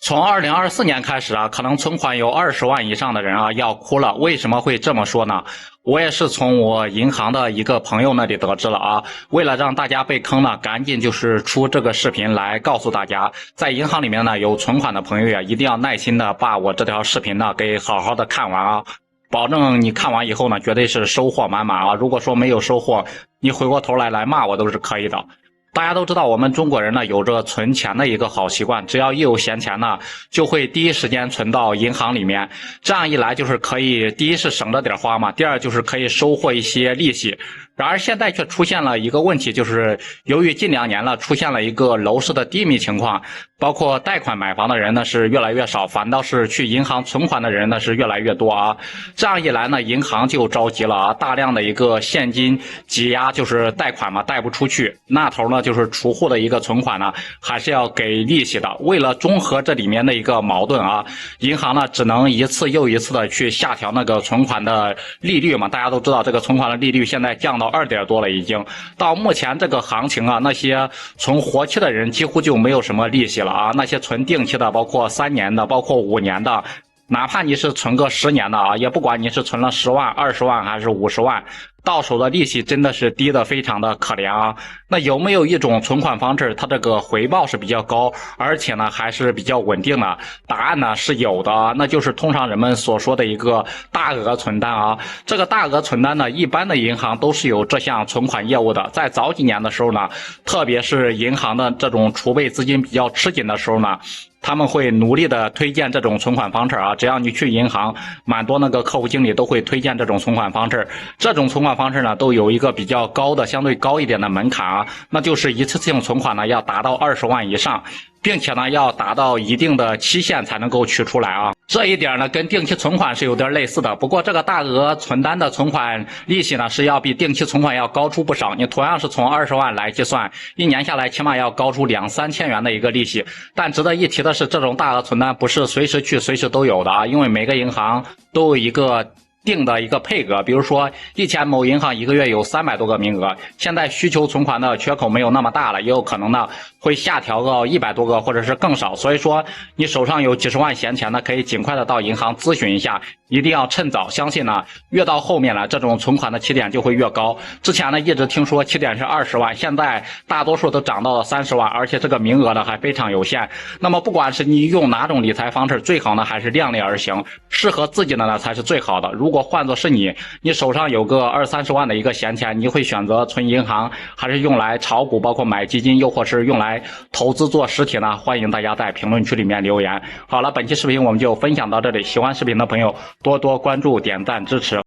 从2024年开始啊，可能存款有20万以上的人啊要哭了。为什么会这么说呢？我也是从我银行的一个朋友那里得知了啊。为了让大家被坑呢，赶紧就是出这个视频来告诉大家，在银行里面呢有存款的朋友呀，一定要耐心的把我这条视频呢给好好的看完啊。保证你看完以后呢，绝对是收获满满啊！如果说没有收获，你回过头来骂我都是可以的。大家都知道，我们中国人呢有着存钱的一个好习惯，只要一有闲钱呢，就会第一时间存到银行里面。这样一来，就是可以第一是省着点花嘛，第二就是可以收获一些利息。然而现在却出现了一个问题，就是由于近2年了出现了一个楼市的低迷情况，包括贷款买房的人呢是越来越少，反倒是去银行存款的人呢是越来越多啊。这样一来呢，银行就着急了啊，大量的一个现金挤压，就是贷款嘛贷不出去，那头呢就是储户的一个存款呢还是要给利息的。为了中和这里面的一个矛盾啊，银行呢只能一次又一次的去下调那个存款的利率嘛。大家都知道这个存款的利率现在降到2点多了，已经到目前这个行情啊，那些存活期的人几乎就没有什么利息了啊。那些存定期的，包括3年的，包括5年的，哪怕你是存个10年的啊，也不管你是存了10万、20万还是50万，到手的利息真的是低的非常的可怜啊。那有没有一种存款方式，它这个回报是比较高，而且呢还是比较稳定的？答案呢是有的，那就是通常人们所说的一个大额存单啊。这个大额存单呢，一般的银行都是有这项存款业务的。在早几年的时候呢，特别是银行的这种储备资金比较吃紧的时候呢，他们会努力的推荐这种存款方式啊，只要你去银行，蛮多那个客户经理都会推荐这种存款方式。这种存款方式呢，都有一个比较高的、相对高一点的门槛啊，那就是一次性存款呢要达到20万以上，并且呢要达到一定的期限才能够取出来啊。这一点呢跟定期存款是有点类似的，不过这个大额存单的存款利息呢是要比定期存款要高出不少。你同样是从20万来计算，一年下来起码要高出2-3千元的一个利息。但值得一提的是，这种大额存单不是随时去随时都有的啊，因为每个银行都有一个定的一个配额，比如说以前某银行一个月有300多个名额，现在需求存款的缺口没有那么大了，也有可能呢会下调到100多个或者是更少。所以说你手上有几十万闲钱呢，可以尽快的到银行咨询一下，一定要趁早。相信呢越到后面了，这种存款的起点就会越高。之前呢一直听说起点是20万，现在大多数都涨到了30万，而且这个名额呢还非常有限。那么不管是你用哪种理财方式，最好呢还是量力而行，适合自己的呢才是最好的。如果换作是你手上有个20-30万的一个闲钱，你会选择存银行，还是用来炒股，包括买基金，又或是用来投资做实体呢？欢迎大家在评论区里面留言。好了，本期视频我们就分享到这里，喜欢视频的朋友多多关注、点赞支持。